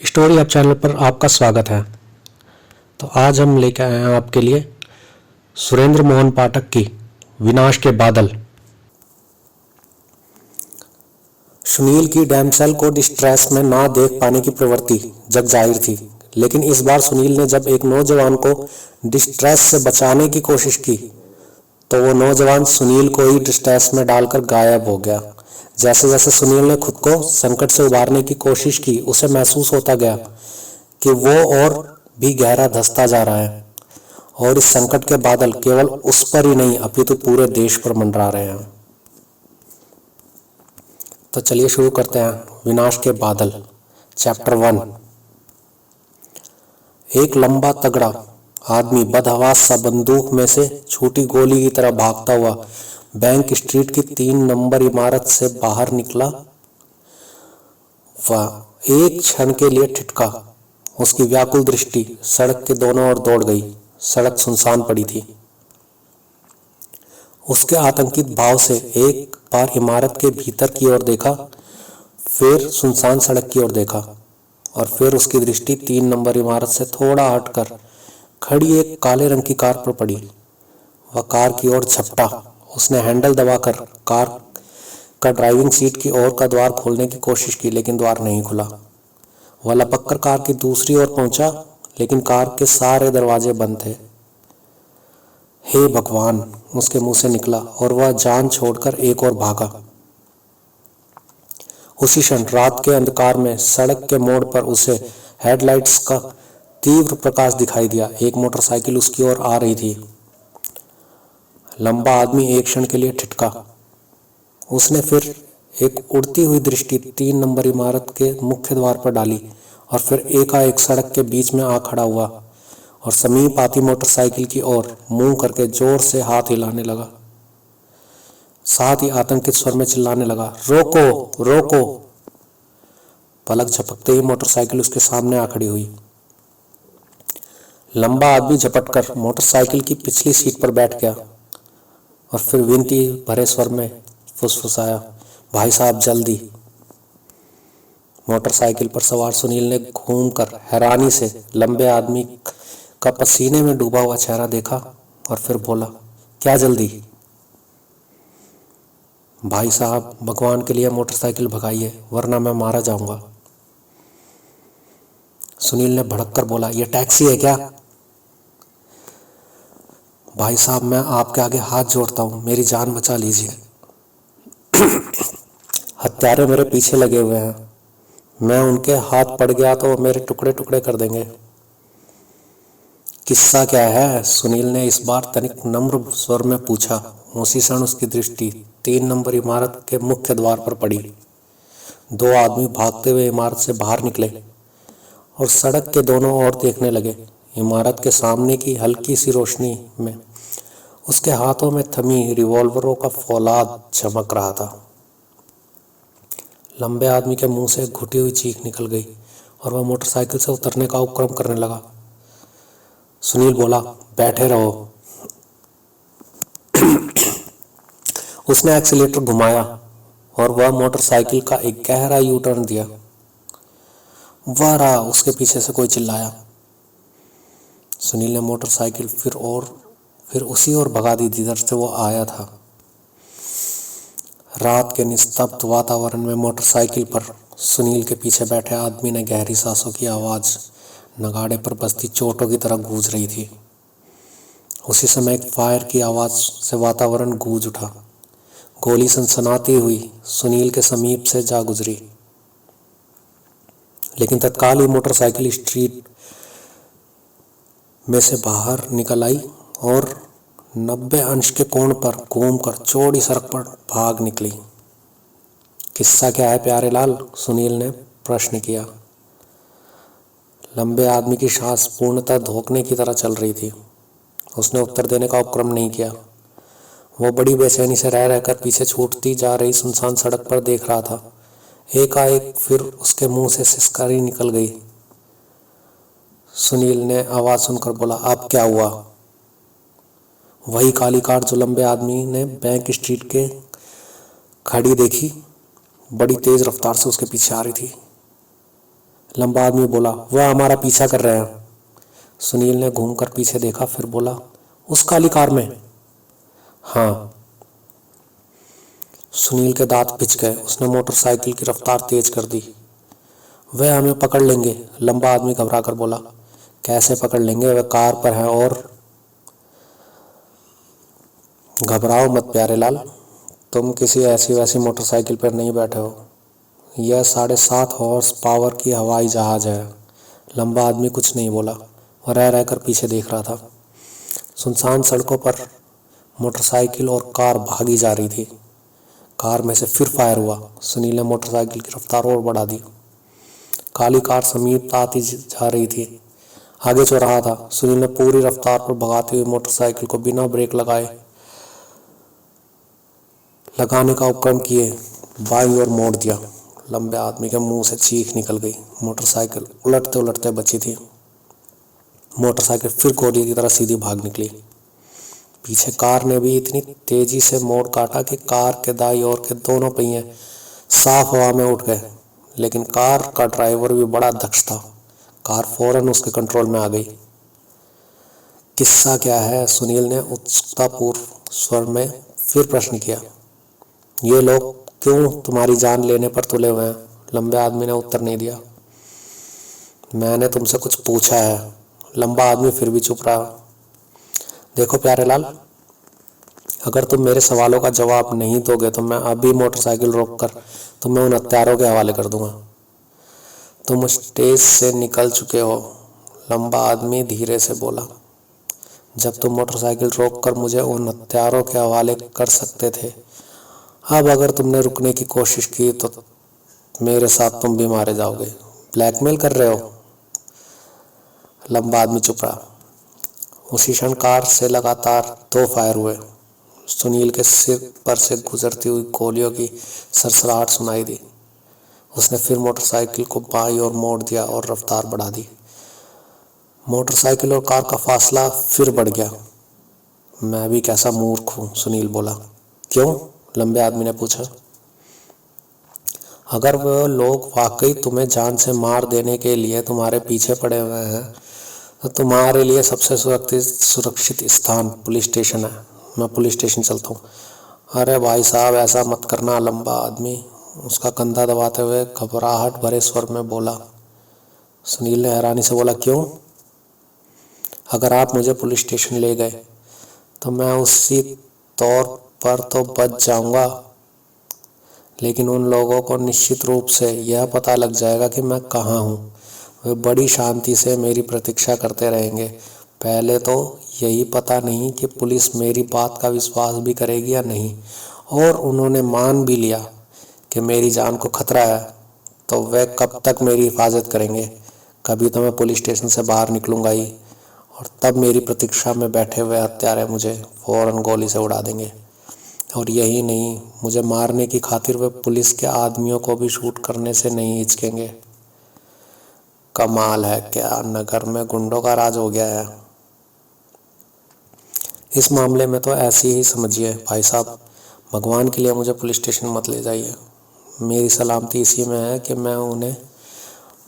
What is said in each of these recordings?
Story hub channel पर आपका स्वागत है। तो आज हम लेकर आए हैं आपके लिए सुरेंद्र मोहन पाठक की विनाश के बादल। सुनील की डैमसेल को डिस्ट्रेस में ना देख पाने की प्रवृत्ति जग जाहिर थी, लेकिन इस बार सुनील ने जब एक नौजवान को डिस्ट्रेस से बचाने की कोशिश की तो वो नौजवान सुनील को ही डिस्ट्रेस में डालकर गायब हो गया। जैसे जैसे सुनील ने खुद को संकट से उबारने की कोशिश की, उसे महसूस होता गया कि वो और भी गहरा धंसता जा रहा है और इस संकट के बादल केवल उस पर ही नहीं अपितु पूरे देश पर मंडरा रहे हैं। तो चलिए शुरू करते हैं विनाश के बादल चैप्टर 1। एक लंबा तगड़ा आदमी बदहवास सा बंदूक में से छूटी गोली की तरह भागता हुआ बैंक स्ट्रीट की 3 नंबर इमारत से बाहर निकला। वह एक क्षण के लिए ठिठका। उसकी व्याकुल दृष्टि सड़क के दोनों ओर दौड़ गई। सड़क सुनसान पड़ी थी। उसके आतंकित भाव से एक बार इमारत के भीतर की ओर देखा, फिर सुनसान सड़क की ओर देखा और फिर उसकी दृष्टि 3 नंबर इमारत से थोड़ा हटकर खड़ी एक काले रंग की कार पर पड़ी। वह कार की ओर झपटा। उसने हैंडल दबाकर कार का ड्राइविंग सीट की ओर का द्वार खोलने की कोशिश की, लेकिन द्वार नहीं खुला। वह लपककर कार की दूसरी ओर पहुंचा, लेकिन कार के सारे दरवाजे बंद थे। हे भगवान, उसके मुंह से निकला और वह जान छोड़कर एक ओर भागा। उसी क्षण रात के अंधकार में सड़क के मोड़ पर उसे हेडलाइट्स का तीव्र प्रकाश दिखाई दिया। एक मोटरसाइकिल उसकी ओर आ रही थी। लंबा आदमी एक क्षण के लिए ठिठका। उसने फिर एक उड़ती हुई दृष्टि 3 नंबर इमारत के मुख्य द्वार पर डाली और फिर एकाएक सड़क के बीच में आ खड़ा हुआ और समीप आती मोटरसाइकिल की ओर मुंह करके जोर से हाथ हिलाने लगा। साथ ही आतंकित स्वर में चिल्लाने लगा, रोको रोको। पलक झपकते ही मोटरसाइकिल उसके सामने आ खड़ी हुई। लंबा आदमी झपटकर मोटरसाइकिल की पिछली सीट पर बैठ गया और फिर विनती भरे स्वर में फुसफुसाया, भाई साहब जल्दी। मोटरसाइकिल पर सवार सुनील ने घूमकर हैरानी से लंबे आदमी का पसीने में डूबा हुआ चेहरा देखा और फिर बोला, क्या जल्दी? भाई साहब, भगवान के लिए मोटरसाइकिल भगाइए, वरना मैं मारा जाऊंगा। सुनील ने भड़ककर बोला, यह टैक्सी है क्या? भाई साहब, मैं आपके आगे हाथ जोड़ता हूं, मेरी जान बचा लीजिए। हत्यारे मेरे पीछे लगे हुए हैं। मैं उनके हाथ पड़ गया तो वो मेरे टुकड़े टुकड़े कर देंगे। किस्सा क्या है? सुनील ने इस बार तनिक नम्र स्वर में पूछा। उसी क्षण उसकी दृष्टि 3 नंबर इमारत के मुख्य द्वार पर पड़ी। 2 आदमी भागते हुए इमारत से बाहर निकले और सड़क के दोनों ओर देखने लगे। इमारत के सामने की हल्की सी रोशनी में उसके हाथों में थमी रिवॉल्वरों का फौलाद चमक रहा था। लंबे आदमी के मुंह से घुटी हुई चीख निकल गई और वह मोटरसाइकिल से उतरने का उपक्रम करने लगा। सुनील बोला, बैठे रहो। उसने एक्सीलेटर घुमाया और वह मोटरसाइकिल का एक गहरा यू टर्न दिया। वह रहा, उसके पीछे से कोई चिल्लाया। सुनील ने मोटरसाइकिल फिर उसी ओर भगा दी जिधर से वो आया था। रात के निस्तब्ध वातावरण में मोटरसाइकिल पर सुनील के पीछे बैठे आदमी ने गहरी सांसों की आवाज नगाड़े पर बजती चोटों की तरह गूंज रही थी। उसी समय एक फायर की आवाज से वातावरण गूंज उठा। गोली सनसनाती हुई सुनील के समीप से जा गुजरी, लेकिन तत्काल ही मोटरसाइकिल स्ट्रीट में से बाहर निकल आई और 90 अंश के कोण पर घूमकर चौड़ी सड़क पर भाग निकली। किस्सा क्या है प्यारे लाल? सुनील ने प्रश्न किया। लंबे आदमी की सांस पूर्णतः धोखने की तरह चल रही थी। उसने उत्तर देने का उपक्रम नहीं किया। वो बड़ी बेचैनी से रह रहकर पीछे छूटती जा रही सुनसान सड़क पर देख रहा था। एकाएक फिर उसके मुंह से सिसकारी निकल गई। सुनील ने आवाज सुनकर बोला, अब क्या हुआ? वही काली कार जो लंबे आदमी ने बैंक स्ट्रीट के खड़ी देखी, बड़ी तेज रफ्तार से उसके पीछे आ रही थी। लंबा आदमी बोला, वह हमारा पीछा कर रहे हैं। सुनील ने घूमकर पीछे देखा, फिर बोला, उस काली कार में? हाँ। सुनील के दांत पिच गए। उसने मोटरसाइकिल की रफ्तार तेज कर दी। वह हमें पकड़ लेंगे, लंबा आदमी घबरा कर बोला। कैसे पकड़ लेंगे? वह कार पर है और घबराओ मत प्यारे लाल, तुम किसी ऐसी वैसी मोटरसाइकिल पर नहीं बैठे हो। यह 7.5 हॉर्स पावर की हवाई जहाज है। लंबा आदमी कुछ नहीं बोला। वह रह रहकर पीछे देख रहा था। सुनसान सड़कों पर मोटरसाइकिल और कार भागी जा रही थी। कार में से फिर फायर हुआ। सुनील ने मोटरसाइकिल की रफ्तार और बढ़ा दी। काली कार समीप आती जा रही थी। आगे चौराहा था। सुनील ने पूरी रफ्तार पर भगाती हुई मोटरसाइकिल को बिना ब्रेक लगाने का उपक्रम किए बाईं ओर मोड़ दिया। लंबे आदमी के मुंह से चीख निकल गई। मोटरसाइकिल उलटते उलटते बची थी। मोटरसाइकिल फिर गोली की तरह सीधी भाग निकली। पीछे कार ने भी इतनी तेजी से मोड़ काटा कि कार के दाईं ओर के दोनों पहिए साफ हवा में उठ गए। लेकिन कार का ड्राइवर भी बड़ा दक्ष था। कार फौरन उसके कंट्रोल में आ गई। किस्सा क्या है? सुनील ने उत्सुकतापूर्ण स्वर में फिर प्रश्न किया। ये लोग क्यों तुम्हारी जान लेने पर तुले हुए हैं? लंबे आदमी ने उत्तर नहीं दिया। मैंने तुमसे कुछ पूछा है। लंबा आदमी फिर भी चुप रहा। देखो प्यारे लाल, अगर तुम मेरे सवालों का जवाब नहीं दोगे तो मैं अभी मोटरसाइकिल रोककर तुम्हें उन हत्यारों के हवाले कर दूंगा। तुम स्टेज से निकल चुके हो, लंबा आदमी धीरे से बोला। जब तुम मोटरसाइकिल रोककर मुझे उन हत्यारों के हवाले कर सकते थे, अब अगर तुमने रुकने की कोशिश की तो मेरे साथ तुम भी मारे जाओगे। ब्लैकमेल कर रहे हो? लंबा आदमी चुप रहा। उसी क्षण कार से लगातार 2 फायर हुए। सुनील के सिर पर से गुजरती हुई गोलियों की सरसराहट सुनाई दी। उसने फिर मोटरसाइकिल को बाईं ओर मोड़ दिया और रफ्तार बढ़ा दी। मोटरसाइकिल और कार का फासला फिर बढ़ गया। मैं भी कैसा मूर्ख हूँ, सुनील बोला। क्यों? लंबे आदमी ने पूछा। अगर वह लोग वाकई तुम्हें जान से मार देने के लिए तुम्हारे पीछे पड़े हुए हैं तो तुम्हारे लिए सबसे सुरक्षित स्थान पुलिस स्टेशन है। मैं पुलिस स्टेशन चलता हूँ। अरे भाई साहब, ऐसा मत करना, लंबा आदमी उसका कंधा दबाते हुए घबराहट भरे स्वर में बोला। सुनील ने हैरानी से बोला, क्यों? अगर आप मुझे पुलिस स्टेशन ले गए तो मैं उसी तौर पर तो बच जाऊंगा, लेकिन उन लोगों को निश्चित रूप से यह पता लग जाएगा कि मैं कहाँ हूँ। वे बड़ी शांति से मेरी प्रतीक्षा करते रहेंगे। पहले तो यही पता नहीं कि पुलिस मेरी बात का विश्वास भी करेगी या नहीं, और उन्होंने मान भी लिया कि मेरी जान को खतरा है तो वे कब तक मेरी हिफाजत करेंगे? कभी तो मैं पुलिस स्टेशन से बाहर निकलूंगा ही, और तब मेरी प्रतीक्षा में बैठे हुए हत्यारे मुझे फौरन गोली से उड़ा देंगे। और यही नहीं, मुझे मारने की खातिर वे पुलिस के आदमियों को भी शूट करने से नहीं हिचकेंगे। कमाल है, क्या नगर में गुंडों का राज हो गया है। इस मामले में तो ऐसी ही समझिए भाई साहब। भगवान के लिए मुझे पुलिस स्टेशन मत ले जाइए। मेरी सलामती इसी में है कि मैं उन्हें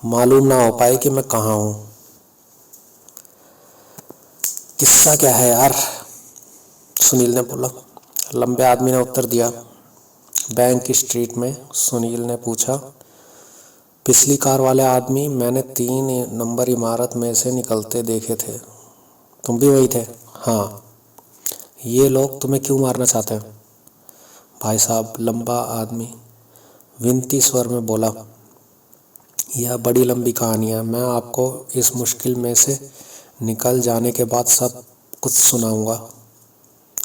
मालूम ना हो पाए कि मैं कहाँ हूँ। किस्सा क्या है यार? सुनील ने बोला। लंबे आदमी ने उत्तर दिया। बैंक स्ट्रीट में, सुनील ने पूछा। पिछली कार वाले आदमी मैंने 3 नंबर इमारत में से निकलते देखे थे। तुम भी वही थे? हाँ। ये लोग तुम्हें क्यों मारना चाहते हैं? भाई साहब, लंबा आदमी विनती स्वर में बोला, यह बड़ी लंबी कहानी है। मैं आपको इस मुश्किल में से निकल जाने के बाद सब कुछ सुनाऊंगा।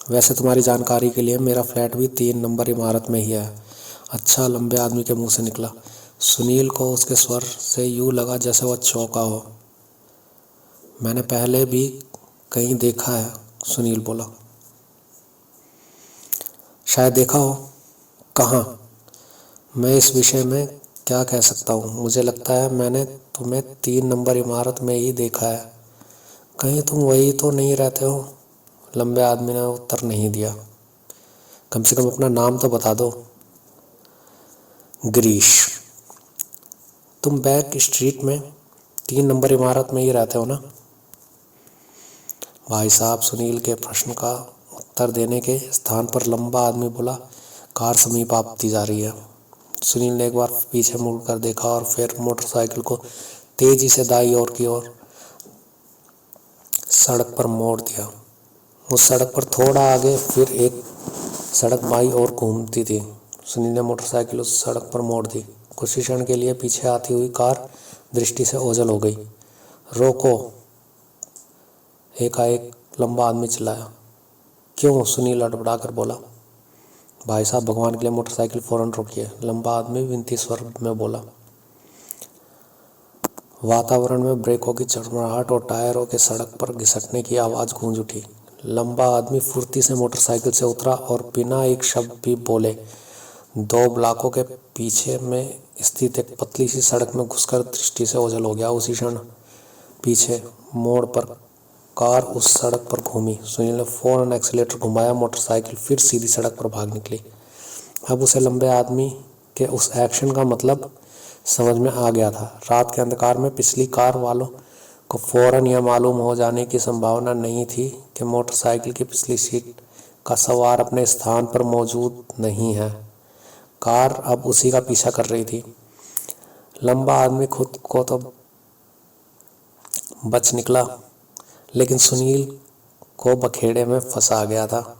वैसे तुम्हारी जानकारी के लिए मेरा फ्लैट भी 3 नंबर इमारत में ही है। अच्छा, लंबे आदमी के मुंह से निकला। सुनील को उसके स्वर से यूं लगा जैसे वह चौंका हो। मैंने पहले भी कहीं देखा है, सुनील बोला। शायद देखा हो। कहाँ? मैं इस विषय में क्या कह सकता हूँ। मुझे लगता है मैंने तुम्हें 3 नंबर इमारत में ही देखा है। कहीं तुम वही तो नहीं रहते हो? लंबे आदमी ने उत्तर नहीं दिया। कम से कम अपना नाम तो बता दो। गिरीश। तुम बैक स्ट्रीट में 3 नंबर इमारत में ही रहते हो ना? भाई साहब, सुनील के प्रश्न का उत्तर देने के स्थान पर लंबा आदमी बोला, कार समीप आती जा रही है। सुनील ने एक बार पीछे मुड़कर देखा और फिर मोटरसाइकिल को तेजी से दाईं ओर की ओर सड़क पर मोड़ दिया। उस सड़क पर थोड़ा आगे फिर एक सड़क बाईं ओर घूमती थी। सुनील ने मोटरसाइकिल उस सड़क पर मोड़ दी। कुछ ही क्षण के लिए पीछे आती हुई कार दृष्टि से ओझल हो गई। रोको! एकाएक लंबा आदमी चिल्लाया। क्यों? सुनील अड़बड़ाकर बोला। भाई साहब, भगवान के लिए मोटरसाइकिल फौरन रोकिए, लंबा आदमी विनती स्वर में बोला। वातावरण में ब्रेकों की चरमराहट और टायरों के सड़क पर घिसटने की आवाज गूंज उठी। लंबा आदमी फुर्ती से मोटरसाइकिल से उतरा और बिना एक शब्द भी बोले 2 ब्लॉकों के पीछे में स्थित एक पतली सी सड़क में घुसकर दृष्टि से ओझल हो गया। उसी क्षण पीछे मोड़ पर कार उस सड़क पर घूमी। सुनील ने फौरन एक्सीलेटर घुमाया, मोटरसाइकिल फिर सीधी सड़क पर भाग निकली। अब उसे लंबे आदमी के उस एक्शन का मतलब समझ में आ गया था। रात के अंधकार में पिछली कार वालों को फौरन यह मालूम हो जाने की संभावना नहीं थी कि मोटरसाइकिल की पिछली सीट का सवार अपने स्थान पर मौजूद नहीं है। कार अब उसी का पीछा कर रही थी। लंबा आदमी खुद को तो बच निकला, लेकिन सुनील को बखेड़े में फंसा गया था।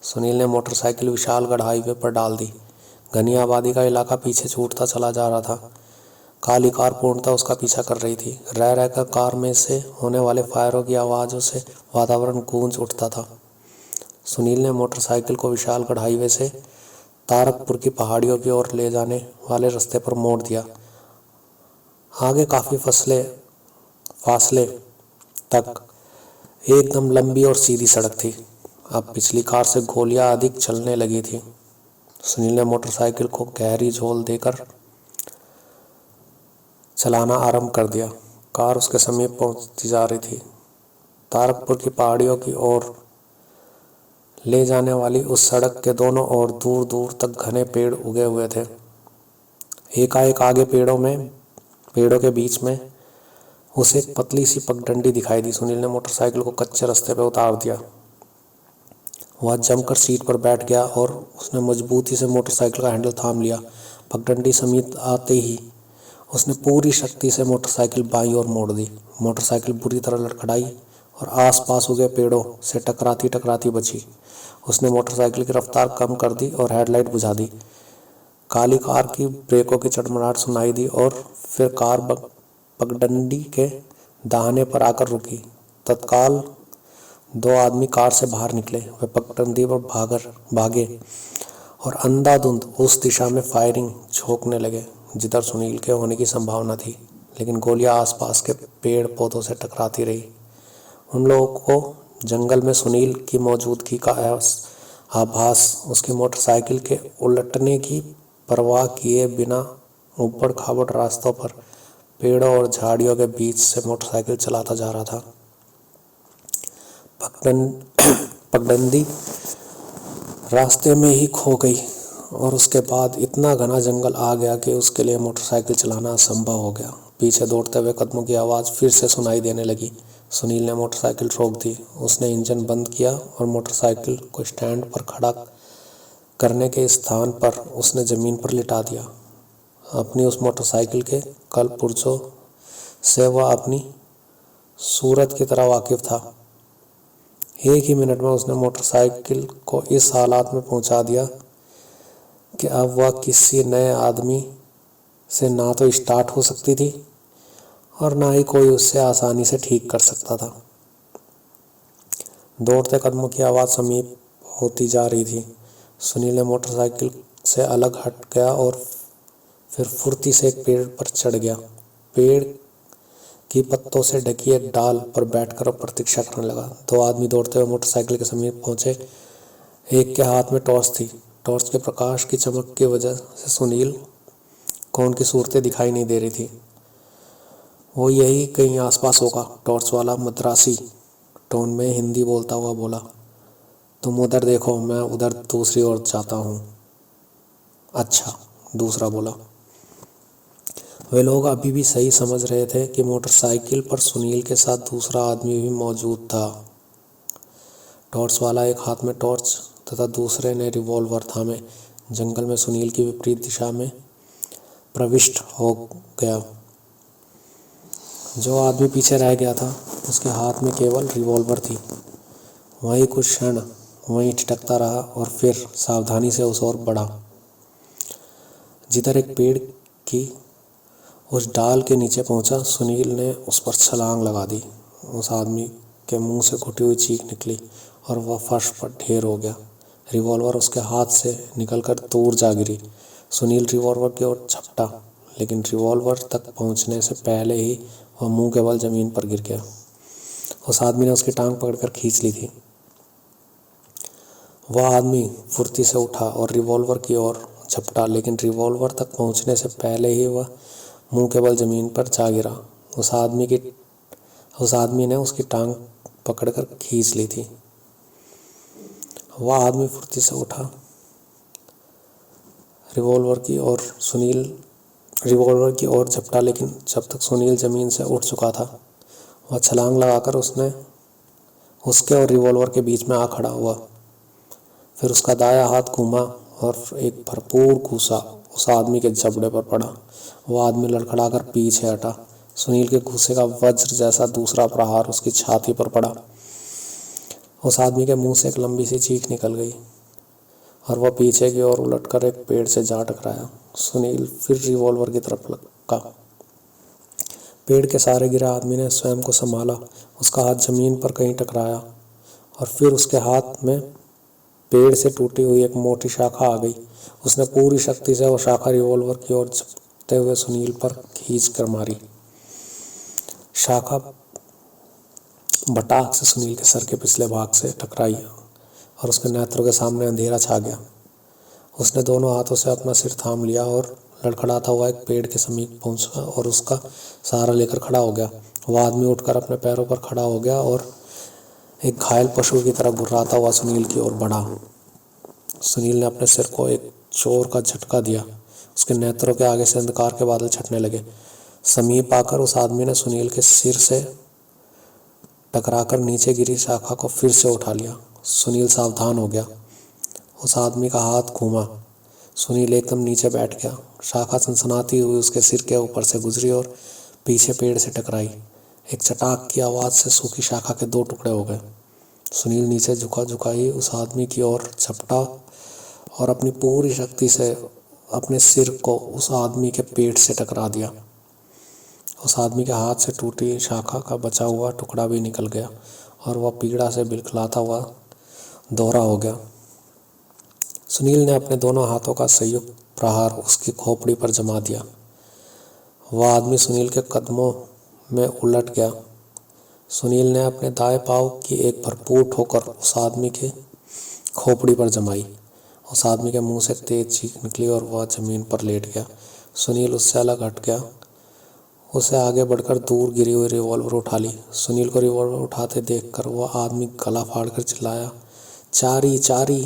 सुनील ने मोटरसाइकिल विशालगढ़ हाईवे पर डाल दी। घनी आबादी का इलाका पीछे छूटता चला जा रहा था। काली कार पूर्णतः उसका पीछा कर रही थी। रह रहकर कार में से होने वाले फायरों की आवाज़ों से वातावरण गूंज उठता था। सुनील ने मोटरसाइकिल को विशालगढ़ हाईवे से तारकपुर की पहाड़ियों की ओर ले जाने वाले रास्ते पर मोड़ दिया। आगे काफ़ी फासले तक एकदम लंबी और सीधी सड़क थी। अब पिछली कार से गोलियां अधिक चलने लगी थी। सुनील ने मोटरसाइकिल को गहरी झोल देकर चलाना आरंभ कर दिया। कार उसके समीप पहुंचती जा रही थी। तारकपुर की पहाड़ियों की ओर ले जाने वाली उस सड़क के दोनों ओर दूर दूर तक घने पेड़ उगे हुए थे। एकाएक आगे पेड़ों के बीच में उसे एक पतली सी पगडंडी दिखाई दी। सुनील ने मोटरसाइकिल को कच्चे रास्ते पर उतार दिया। वह जमकर सीट पर बैठ गया और उसने मजबूती से मोटरसाइकिल का हैंडल थाम लिया। पगडंडी समीप आते ही उसने पूरी शक्ति से मोटरसाइकिल बाईं ओर मोड़ दी। मोटरसाइकिल बुरी तरह लड़खड़ाई और आसपास उगे पेड़ों से टकराती टकराती बची। उसने मोटरसाइकिल की रफ्तार कम कर दी और हेडलाइट बुझा दी। काली कार की ब्रेकों की चटमटाहट सुनाई दी और फिर कार पगडंडी के दाहिने पर आकर रुकी। तत्काल 2 आदमी कार से बाहर निकले। वे पगडंडी पर भागे और अंधाधुंध उस दिशा में फायरिंग झोंकने लगे जिधर सुनील के होने की संभावना थी, लेकिन गोलियां आसपास के पेड़ पौधों से टकराती रही। उन लोगों को जंगल में सुनील की मौजूदगी का आभास उसकी मोटरसाइकिल के उलटने की परवाह किए बिना ऊबड़ खाबड़ रास्तों पर पेड़ों और झाड़ियों के बीच से मोटरसाइकिल चलाता जा रहा था। पगडंडी रास्ते में ही खो गई और उसके बाद इतना घना जंगल आ गया कि उसके लिए मोटरसाइकिल चलाना असंभव हो गया। पीछे दौड़ते हुए कदमों की आवाज़ फिर से सुनाई देने लगी। सुनील ने मोटरसाइकिल रोक दी। उसने इंजन बंद किया और मोटरसाइकिल को स्टैंड पर खड़ा करने के स्थान पर उसने ज़मीन पर लिटा दिया। अपनी उस मोटरसाइकिल के कल पुर्जों से वह अपनी सूरत की तरह वाकिफ था। एक ही मिनट में उसने मोटरसाइकिल को इस हालात में पहुंचा दिया कि अब वह किसी नए आदमी से ना तो स्टार्ट हो सकती थी और ना ही कोई उससे आसानी से ठीक कर सकता था। दौड़ते कदमों की आवाज़ समीप होती जा रही थी। सुनील ने मोटरसाइकिल से अलग हट गया और फिर फुर्ती से एक पेड़ पर चढ़ गया। पेड़ की पत्तों से ढकी एक डाल पर बैठकर प्रतीक्षा करने लगा। 2 आदमी दौड़ते हुए मोटरसाइकिल के समीप पहुंचे। एक के हाथ में टॉर्च थी। टॉर्च के प्रकाश की चमक की वजह से सुनील को उनकी सूरतें दिखाई नहीं दे रही थी। वो यही कहीं आसपास होगा, टॉर्च वाला मद्रासी टोन में हिंदी बोलता हुआ बोला। तुम उधर देखो, मैं उधर दूसरी ओर जाता हूँ। अच्छा, दूसरा बोला। वे लोग अभी भी सही समझ रहे थे कि मोटरसाइकिल पर सुनील के साथ दूसरा आदमी भी मौजूद था। टॉर्च वाला एक हाथ में टॉर्च तथा दूसरे ने रिवॉल्वर थामे जंगल में सुनील की विपरीत दिशा में प्रविष्ट हो गया। जो आदमी पीछे रह गया था उसके हाथ में केवल रिवॉल्वर थी। वही कुछ क्षण वहीं ठिठकता रहा और फिर सावधानी से उस ओर बढ़ा। जिधर एक पेड़ की उस डाल के नीचे पहुंचा, सुनील ने उस पर छलांग लगा दी। उस आदमी के मुंह से घुटी हुई चीख निकली और वह फर्श पर ढेर हो गया। रिवॉल्वर उसके हाथ से निकलकर दूर जा गिरी। सुनील रिवॉल्वर की ओर झपटा, लेकिन रिवॉल्वर तक पहुंचने से पहले ही वह मुंह के बल जमीन पर गिर गया। उस आदमी ने उसकी टांग पकड़कर खींच ली थी। वह आदमी फुर्ती से उठा और रिवॉल्वर की ओर झपटा, लेकिन रिवॉल्वर तक पहुंचने से पहले ही वह मुंह के बल जमीन पर जा गिरा। उस आदमी ने उसकी टांग पकड़कर खींच ली थी। वह आदमी फुर्ती से उठा रिवॉल्वर की ओर झपटा, लेकिन जब तक सुनील जमीन से उठ चुका था, वह छलांग लगाकर उसके और रिवॉल्वर के बीच में आ खड़ा हुआ। फिर उसका दायां हाथ घूमा और एक भरपूर घूसा उस आदमी के जबड़े पर पड़ा। वह आदमी लड़खड़ाकर पीछे हटा। सुनील के घूसे का वज्र जैसा दूसरा प्रहार उसकी छाती पर पड़ा। उस आदमी के मुंह से एक लंबी सी चीख निकल गई और वह पीछे की ओर उलटकर एक पेड़ से जा टकराया। सुनील फिर रिवॉल्वर की तरफ लगा। पेड़ के सहारे गिरा आदमी ने स्वयं को संभाला। उसका हाथ जमीन पर कहीं टकराया और फिर उसके हाथ में पेड़ से टूटी हुई एक मोटी शाखा आ गई। उसने पूरी शक्ति से वो शाखा रिवॉल्वर की ओर झपटते हुए सुनील पर खींच कर मारी। शाखा बटाक से सुनील के सर के पिछले भाग से टकराई और उसके नेत्रों के सामने अंधेरा छा गया। उसने दोनों हाथों से अपना सिर थाम लिया और लड़खड़ाता हुआ एक पेड़ के समीप पहुंचा और उसका सहारा लेकर खड़ा हो गया। वह आदमी उठकर अपने पैरों पर खड़ा हो गया और एक घायल पशु की तरह गुर्राता हुआ सुनील की ओर बढ़ा। सुनील ने अपने सिर को एक जोर का झटका दिया। उसके नेत्रों के आगे से अंधकार के बादल छटने लगे। समीप आकर उस आदमी ने सुनील के सिर से टकराकर नीचे गिरी शाखा को फिर से उठा लिया। सुनील सावधान हो गया। उस आदमी का हाथ घूमा। सुनील एकदम नीचे बैठ गया। शाखा सनसनाती हुई उसके सिर के ऊपर से गुजरी और पीछे पेड़ से टकराई। एक चटाक की आवाज से सूखी शाखा के दो टुकड़े हो गए। सुनील नीचे झुका ही उस आदमी की ओर झपटा और अपनी पूरी शक्ति से अपने सिर को उस आदमी के पेट से टकरा दिया। उस आदमी के हाथ से टूटी शाखा का बचा हुआ टुकड़ा भी निकल गया और वह पीड़ा से बिलखलाता हुआ दोहरा हो गया। सुनील ने अपने दोनों हाथों का संयुक्त प्रहार उसकी खोपड़ी पर जमा दिया। वह आदमी सुनील के कदमों में उलट गया। सुनील ने अपने दाएं पांव की एक भरपूर ठोकर उस आदमी के खोपड़ी पर जमाई। उस आदमी के मुंह से तेज चीख निकली और वह जमीन पर लेट गया। सुनील उससे अलग हट गया। उसे आगे बढ़कर दूर गिरी हुई रिवॉल्वर उठा ली। सुनील को रिवॉल्वर उठाते देखकर वह आदमी गला फाड़कर चिल्लाया, चारी चारी।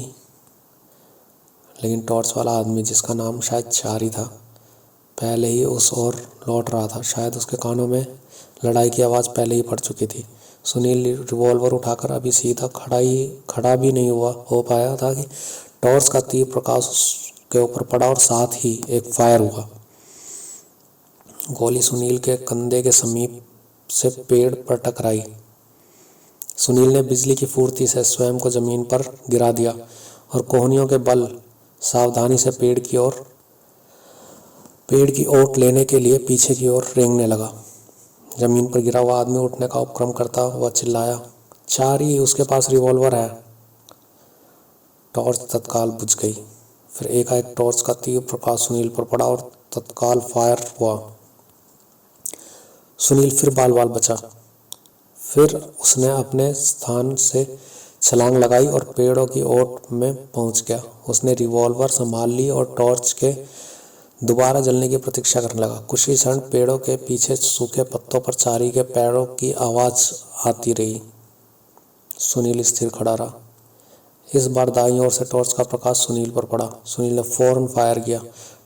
लेकिन टॉर्च वाला आदमी, जिसका नाम शायद चारी था, पहले ही उस ओर लौट रहा था। शायद उसके कानों में लड़ाई की आवाज़ पहले ही पड़ चुकी थी। सुनील रिवॉल्वर उठाकर अभी सीधा खड़ा भी नहीं हो पाया था कि टॉर्च का तीव्र प्रकाश उसके ऊपर पड़ा और साथ ही एक फायर हुआ। गोली सुनील के कंधे के समीप से पेड़ पर टकराई। सुनील ने बिजली की फुर्ती से स्वयं को जमीन पर गिरा दिया और कोहनियों के बल सावधानी से पेड़ की ओट लेने के लिए पीछे की ओर रेंगने लगा। जमीन पर गिरा हुआ आदमी उठने का उपक्रम करता हुआ चिल्लाया, चारी, उसके पास रिवॉल्वर है। टॉर्च तत्काल बुझ गई। फिर एकाएक टॉर्च का तीव्र प्रकाश सुनील पर पड़ा और तत्काल फायर हुआ। सुनील फिर बाल बाल बचा। फिर उसने अपने स्थान से छलांग लगाई और पेड़ों की ओट में पहुंच गया। उसने रिवॉल्वर संभाल ली और टॉर्च के दोबारा जलने की प्रतीक्षा करने लगा। कुछ ही क्षण पेड़ों के पीछे सूखे पत्तों पर चारी के पैरों की आवाज आती रही। सुनील स्थिर खड़ा रहा। इस बार दाईं ओर से टॉर्च का प्रकाश सुनील पर पड़ा। सुनील ने फौरन फायर किया।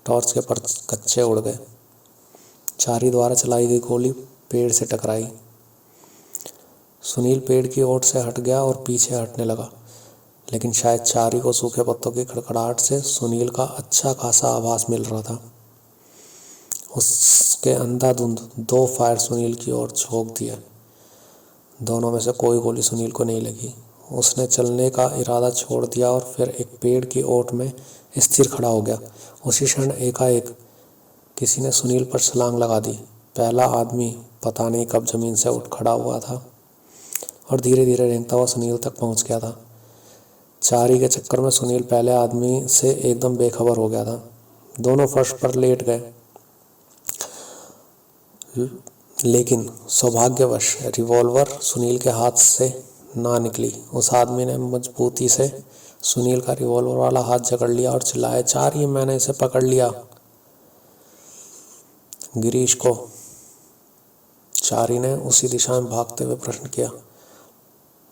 टॉर्च के पर कच्चे उड़ गए। चारी द्वारा चलाई गई गोली पेड़ से टकराई। सुनील पेड़ की ओर से हट गया और पीछे हटने लगा, लेकिन शायद चारी को सूखे पत्तों की खड़खड़ाहट से सुनील का अच्छा खासा आभास मिल रहा था। उसके अंधाधुंध 2 फायर सुनील की ओर झोंक दिए। दोनों में से कोई गोली सुनील को नहीं लगी। उसने चलने का इरादा छोड़ दिया और फिर एक पेड़ की ओट में स्थिर खड़ा हो गया। उसी क्षण एकाएक किसी ने सुनील पर छलांग लगा दी। पहला आदमी पता नहीं कब जमीन से उठ खड़ा हुआ था और धीरे धीरे रेंगता हुआ सुनील तक पहुंच गया था। चारी के चक्कर में सुनील पहले आदमी से एकदम बेखबर हो गया था। दोनों फर्श पर लेट गए, लेकिन सौभाग्यवश रिवॉल्वर सुनील के हाथ से ना निकली। उस आदमी ने मजबूती से सुनील का रिवॉल्वर वाला हाथ जकड़ लिया और चिल्लाया, चारी, मैंने इसे पकड़ लिया। गिरीश को? चारी ने उसी दिशा में भागते हुए प्रश्न किया।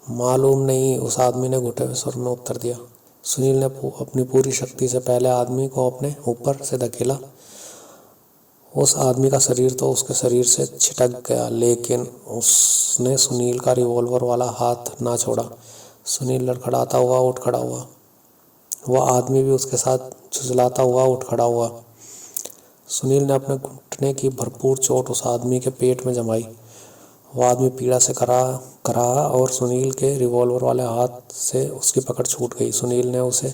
मालूम नहीं, उस आदमी ने घुटे हुए स्वर में उत्तर दिया। सुनील ने अपनी पूरी शक्ति से पहले आदमी को अपने ऊपर से धकेला। उस आदमी का शरीर तो उसके शरीर से छिटक गया, लेकिन उसने सुनील का रिवॉल्वर वाला हाथ ना छोड़ा। सुनील लड़खड़ाता हुआ उठ खड़ा हुआ। वह आदमी भी उसके साथ झुंझलाता हुआ उठ खड़ा हुआ। सुनील ने अपने घुटने की भरपूर चोट उस आदमी के पेट में जमाई। वह आदमी पीड़ा से कराहा और सुनील के रिवॉल्वर वाले हाथ से उसकी पकड़ छूट गई। सुनील ने उसे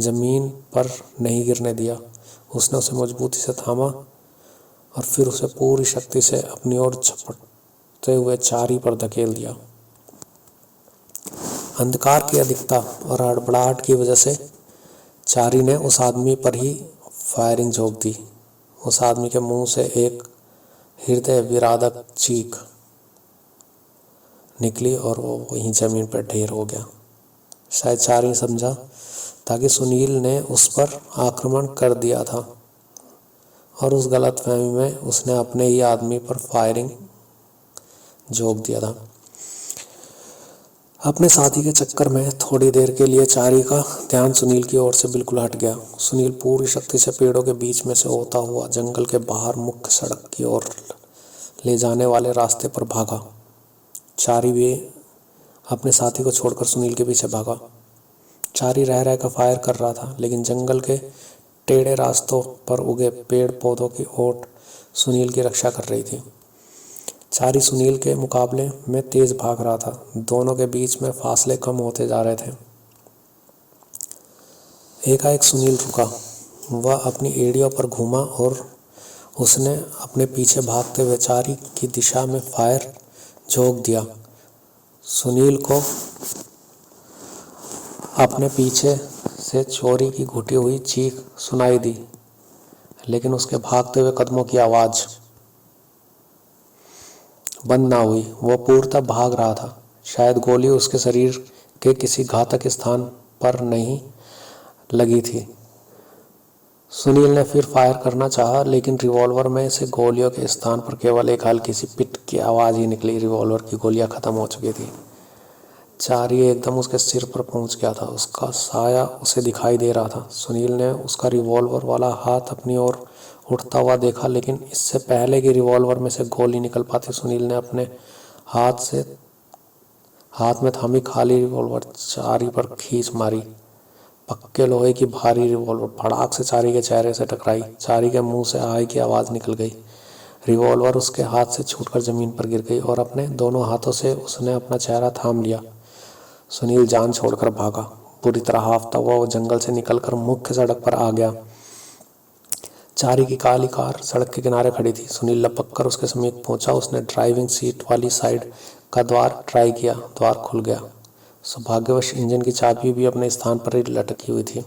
जमीन पर नहीं गिरने दिया। उसने उसे मजबूती से थामा और फिर उसे पूरी शक्ति से अपनी ओर झपटते हुए चारी पर धकेल दिया। अंधकार की अधिकता और हड़बड़ाहट की वजह से चारी ने उस आदमी पर ही फायरिंग झोंक दी। उस आदमी के मुंह से एक हृदय विदारक चीख निकली और वो वहीं जमीन पर ढेर हो गया। शायद चारी समझा था कि सुनील ने उस पर आक्रमण कर दिया था और उस गलतफहमी में उसने अपने ही आदमी पर फायरिंग झोंक दिया था। अपने साथी के चक्कर में थोड़ी देर के लिए चारी का ध्यान सुनील की ओर से बिल्कुल हट गया। सुनील पूरी शक्ति से पेड़ों के बीच में से होता हुआ जंगल के बाहर मुख्य सड़क की ओर ले जाने वाले रास्ते पर भागा। चारी भी अपने साथी को छोड़कर सुनील के पीछे भागा। चारी रह रहकर फायर कर रहा था, लेकिन जंगल के टेढ़े रास्तों पर उगे पेड़ पौधों की ओट सुनील की रक्षा कर रही थी। चारी सुनील के मुकाबले में तेज भाग रहा था। दोनों के बीच में फासले कम होते जा रहे थे। एकाएक सुनील रुका। वह अपनी एड़ियों पर घूमा और उसने अपने पीछे भागते हुए चारी की दिशा में फायर झोंक दिया। सुनील को अपने पीछे से चोरी की घुटी हुई चीख सुनाई दी, लेकिन उसके भागते हुए कदमों की आवाज बंद ना हुई। वह पूर्णतः भाग रहा था। शायद गोली उसके शरीर के किसी घातक स्थान पर नहीं लगी थी। सुनील ने फिर फायर करना चाहा, लेकिन रिवॉल्वर में से गोलियों के स्थान पर केवल एक हल्की सी पिट की आवाज ही निकली। रिवॉल्वर की गोलियां खत्म हो चुकी थी। चारी एकदम उसके सिर पर पहुंच गया था। उसका साया उसे दिखाई दे रहा था। सुनील ने उसका रिवॉल्वर वाला हाथ अपनी ओर उठता हुआ देखा, लेकिन इससे पहले कि रिवॉल्वर में से गोली निकल पाती, सुनील ने अपने हाथ में थामी खाली रिवॉल्वर चारी पर खींच मारी। पक्के लोहे की भारी रिवॉल्वर फड़ाक से चारी के चेहरे से टकराई। चारी के मुंह से आय की आवाज निकल गई। रिवॉल्वर उसके हाथ से छूटकर जमीन पर गिर गई और अपने दोनों हाथों से उसने अपना चेहरा थाम लिया। सुनील जान छोड़कर भागा। पूरी तरह हाफता हुआ वो जंगल से निकलकर मुख्य सड़क पर आ गया। चारी की काली कार सड़क के किनारे खड़ी थी। सुनील लपक कर उसके समीप पहुंचा। उसने ड्राइविंग सीट वाली साइड का द्वार ट्राई किया। द्वार खुल गया। सौभाग्यवश इंजन की चाबी भी अपने स्थान पर ही लटकी हुई थी।